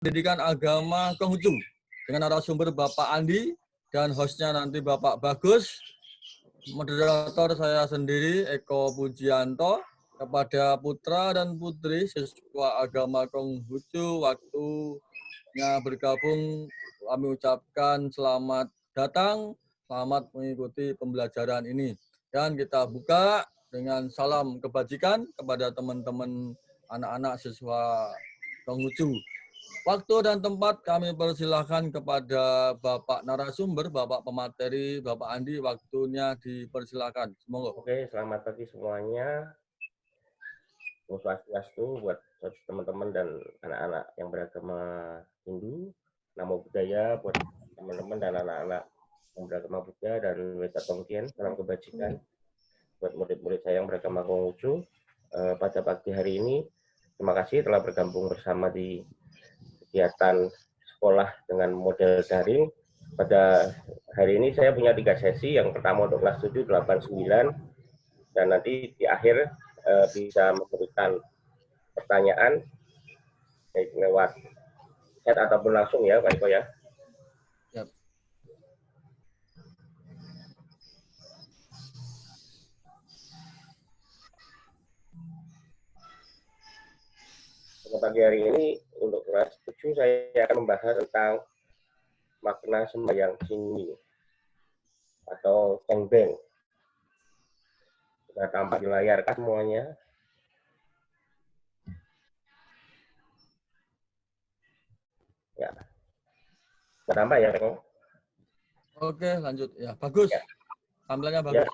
Pendidikan Agama Konghucu dengan narasumber Bapak Andi dan hostnya nanti Bapak Bagus. Moderator saya sendiri Eko Pujianto. Kepada putra dan putri siswa agama Konghucu waktunya bergabung, kami ucapkan selamat datang, selamat mengikuti pembelajaran ini. Dan kita buka dengan salam kebajikan kepada teman-teman anak-anak siswa Konghucu. Waktu dan tempat kami persilahkan kepada Bapak narasumber, Bapak pemateri, Bapak Andi, waktunya dipersilahkan. Semoga. Oke, selamat pagi semuanya. Om Swastiastu buat teman-teman dan anak-anak yang beragama Hindu. Namo Buddhaya buat teman-teman dan anak-anak yang beragama Buddha dan Weta Tongkian. Salam kebajikan buat murid-murid saya yang beragama Konghucu. Pada pagi hari ini, terima kasih telah bergabung bersama di kegiatan sekolah dengan model daring. Pada hari ini saya punya 3 sesi. Yang pertama untuk kelas 7, 8, 9. Dan nanti di akhir bisa memberikan pertanyaan baik lewat chat ataupun langsung ya Pak Eko ya. Yep. Pada pagi hari ini untuk kelas 7 saya akan membahas tentang makna sembahyang Qingming atau Cengbeng. Sudah tampak di layar kan semuanya? Ya. Sudah tampak ya, Eko? Oke, lanjut. Ya, bagus. Ya. Tampilannya bagus. Ya.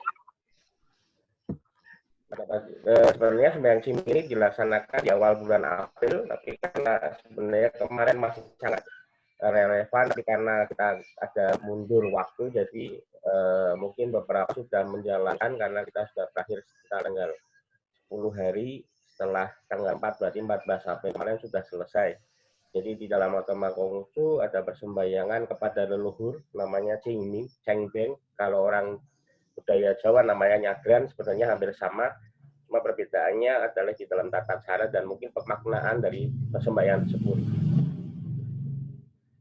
Sebenarnya sembahyang Qingming ini dilaksanakan di awal bulan April, tapi karena sebenarnya kemarin masih sangat relevan, tapi karena kita ada mundur waktu, jadi mungkin beberapa sudah menjalankan karena kita sudah berakhir sekitar tanggal 10 hari setelah tanggal 4, berarti 14 April kemarin sudah selesai. Jadi di dalam agama Konghucu ada persembahyangan kepada leluhur, namanya Qingming, Cengbeng. Kalau orang budaya Jawa namanya nyadran, sebenarnya hampir sama. Cuma perbedaannya adalah di dalam tata cara dan mungkin pemaknaan dari persembahyangan tersebut.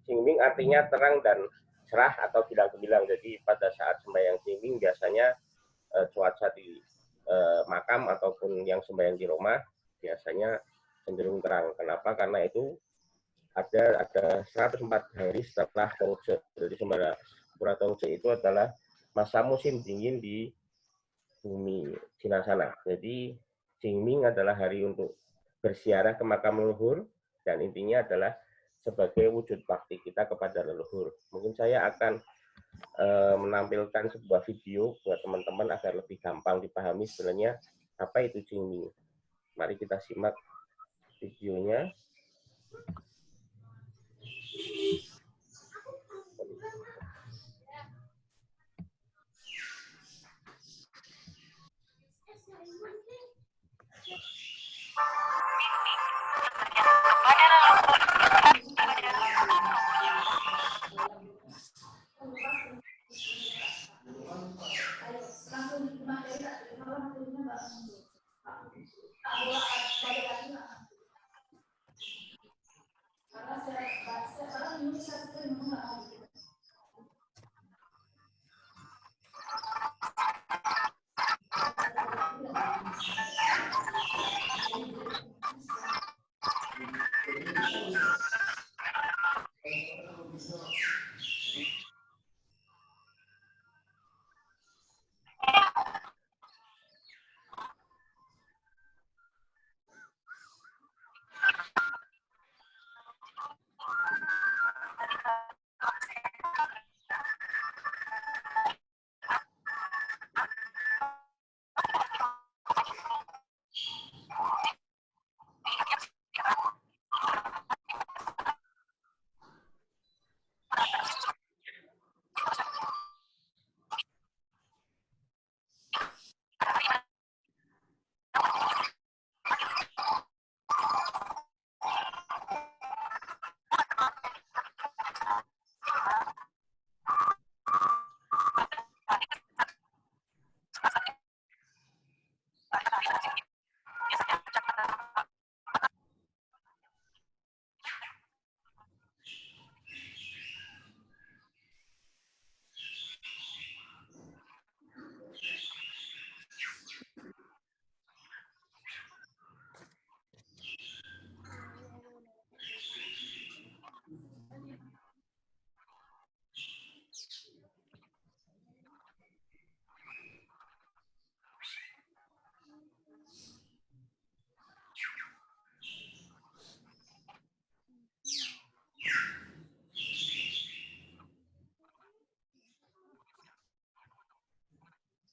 Qingming artinya terang dan cerah atau bilang gemilang. Jadi pada saat sembahyang Qingming biasanya cuaca di makam ataupun yang sembahyang di rumah biasanya cenderung terang. Kenapa? Karena itu ada 104 hari setelah Tongse. Jadi Sembara Tongse itu adalah masa musim dingin di bumi Cina sana. Jadi Qingming adalah hari untuk berziarah ke makam leluhur dan intinya adalah sebagai wujud bakti kita kepada leluhur. Mungkin saya akan menampilkan sebuah video buat teman-teman agar lebih gampang dipahami sebenarnya apa itu Qingming. Mari kita simak videonya.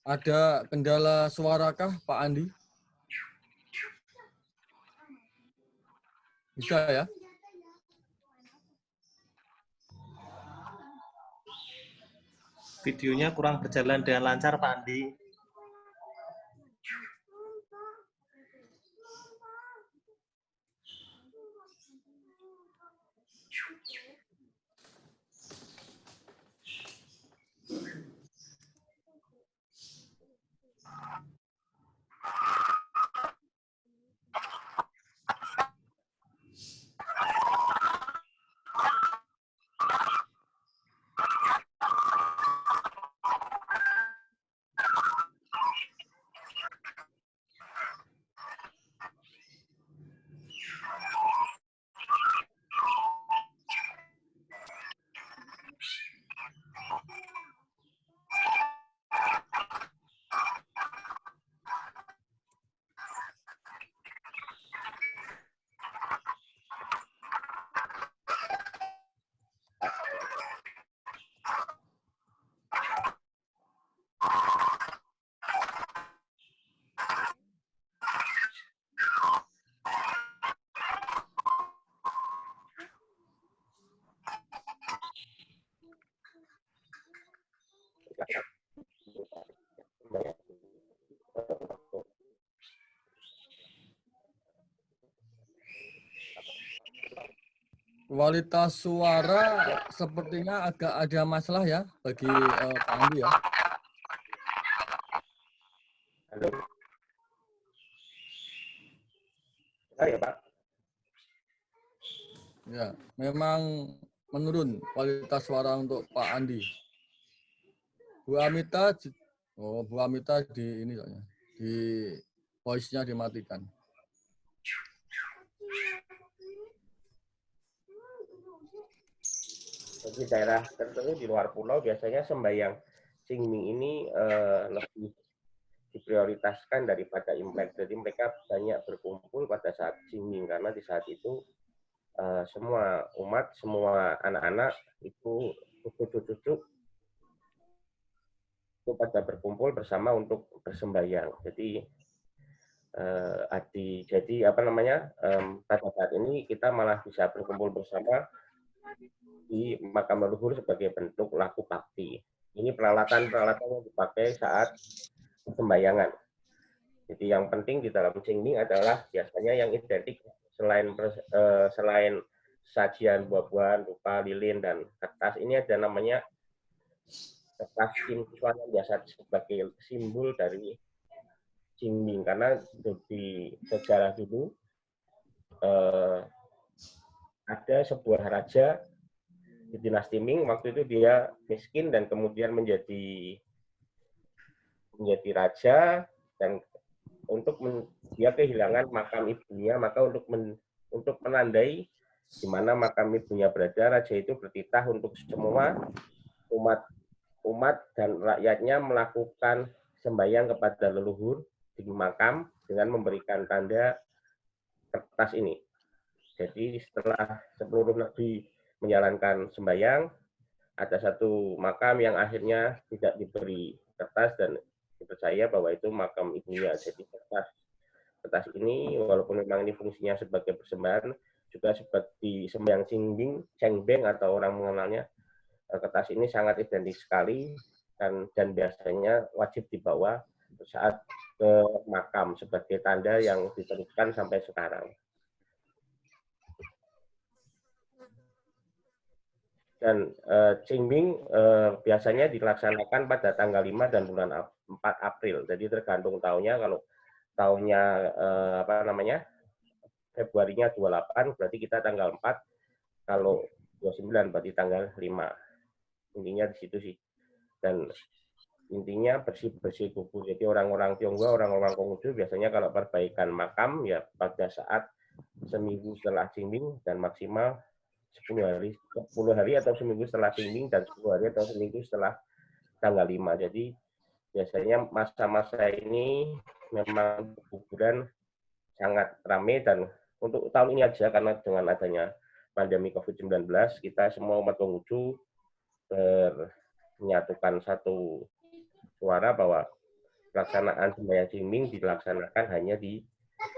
Ada kendala suarakah Pak Andi? Bisa ya? Videonya kurang berjalan dengan lancar, Pak Andi. Kualitas suara sepertinya agak ada masalah ya bagi Pak Andi ya. Halo. Ya, Pak. Ya, memang menurun kualitas suara untuk Pak Andi. Bu Amita, Bu Amita di ini soalnya, di voice-nya dimatikan. Di daerah tertentu di luar pulau biasanya sembahyang Qingming ini lebih diprioritaskan daripada Imlek. Jadi mereka banyak berkumpul pada saat Qingming karena di saat itu semua umat, semua anak-anak itu cucu-cucu itu pada berkumpul bersama untuk bersembahyang. Jadi apa namanya, pada saat ini kita malah bisa berkumpul bersama di makam leluhur sebagai bentuk laku bakti. Ini peralatan-peralatan yang dipakai saat persembahyangan. Jadi yang penting di dalam Qingming adalah biasanya yang identik selain sajian buah-buahan berupa lilin dan kertas, ini ada namanya kertas kimchuan yang biasa sebagai simbol dari Qingming, karena di sejarah dulu ada sebuah raja di dinasti Ming, waktu itu dia miskin dan kemudian menjadi raja, dan dia kehilangan makam ibunya, maka untuk menandai di mana makam ibunya berada, raja itu bertitah untuk semua umat dan rakyatnya melakukan sembahyang kepada leluhur di makam dengan memberikan tanda kertas ini. Jadi setelah seluruh negeri menjalankan sembahyang, ada satu makam yang akhirnya tidak diberi kertas dan dipercaya bahwa itu makam ibunya. Jadi kertas ini walaupun memang ini fungsinya sebagai persembahan, juga seperti sembahyang cengbeng atau orang mengenalnya, kertas ini sangat identik sekali dan biasanya wajib dibawa saat ke makam sebagai tanda yang diteruskan sampai sekarang. Dan Qingming biasanya dilaksanakan pada tanggal 5 dan bulan 4 April. Jadi tergantung tahunnya. Kalau tahunnya Februarinya 28, berarti kita tanggal 4. Kalau 29 berarti tanggal 5. Intinya di situ sih. Dan intinya bersih-bersih kubur. Jadi orang-orang Tionghoa, orang-orang Konghucu biasanya kalau perbaikan makam ya pada saat seminggu setelah Qingming dan maksimal 10 hari atau seminggu setelah Qingming dan 10 hari atau seminggu setelah tanggal 5. Jadi biasanya masa-masa ini memang kuburan sangat ramai, dan untuk tahun ini aja karena dengan adanya pandemi COVID-19 kita semua umat Konghucu menyatukan satu suara bahwa pelaksanaan sembahyang Qingming dilaksanakan hanya di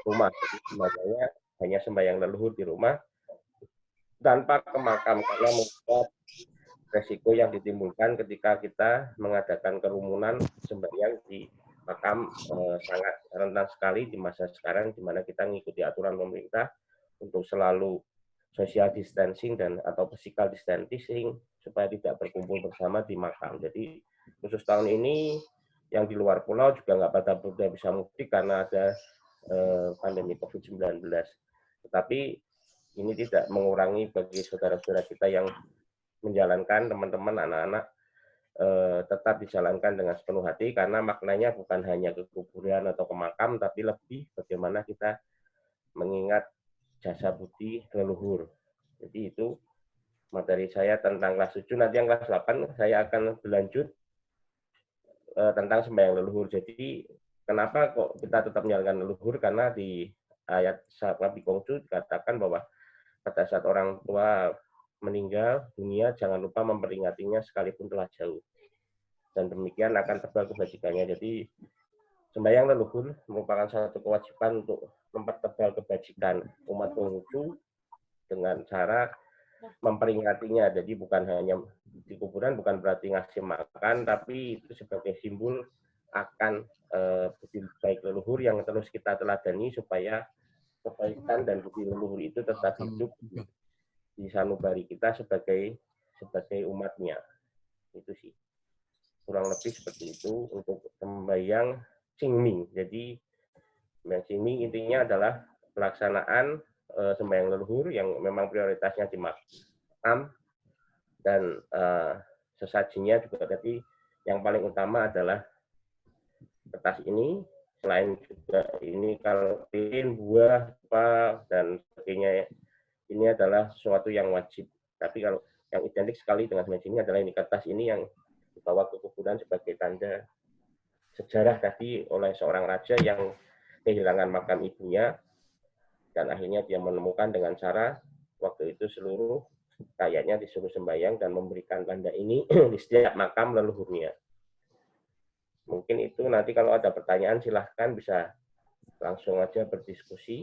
rumah. Jadi semuanya hanya sembahyang leluhur di rumah tanpa ke makam karena membuat resiko yang ditimbulkan ketika kita mengadakan kerumunan sembahyang di makam sangat rentan sekali di masa sekarang di mana kita mengikuti aturan pemerintah untuk selalu social distancing dan atau physical distancing supaya tidak berkumpul bersama di makam. Jadi khusus tahun ini yang di luar pulau juga nggak pada bisa mudik karena ada pandemi COVID-19. Tetapi ini tidak mengurangi bagi saudara-saudara kita yang menjalankan, teman-teman, anak-anak, tetap dijalankan dengan sepenuh hati karena maknanya bukan hanya ke kuburan atau ke makam, tapi lebih bagaimana kita mengingat jasa budi leluhur. Jadi itu materi saya tentang kelas 7. Nanti yang kelas 8 saya akan berlanjut tentang sembahyang leluhur. Jadi kenapa kok kita tetap menjalankan leluhur? Karena di ayat Nabi Kongcu dikatakan bahwa pada saat orang tua meninggal dunia, jangan lupa memperingatinya sekalipun telah jauh. Dan demikian akan tebal kebajikannya. Jadi sembahyang leluhur merupakan satu kewajiban untuk mempertebal kebajikan umat Konghucu dengan cara memperingatinya. Jadi bukan hanya di kuburan, bukan berarti ngasih makan, tapi itu sebagai simbol akan budi baik leluhur yang terus kita teladani supaya kebaikan dan budi leluhur itu tetap hidup di sanubari kita sebagai umatnya. Itu sih kurang lebih seperti itu untuk sembahyang Qingming. Jadi sembahyang Qingming intinya adalah pelaksanaan sembahyang leluhur yang memang prioritasnya di makam dan sesajinya juga tadi yang paling utama adalah kertas ini. Selain juga ini kalau pilih buah apa dan sebagainya, ini adalah sesuatu yang wajib. Tapi kalau yang identik sekali dengan semacam ini adalah ini kertas ini yang dibawa ke kuburan sebagai tanda sejarah tadi oleh seorang raja yang kehilangan makam ibunya dan akhirnya dia menemukan dengan cara waktu itu seluruh rakyatnya disuruh sembahyang dan memberikan tanda ini di setiap makam leluhurnya. Mungkin itu nanti kalau ada pertanyaan silahkan bisa langsung aja berdiskusi.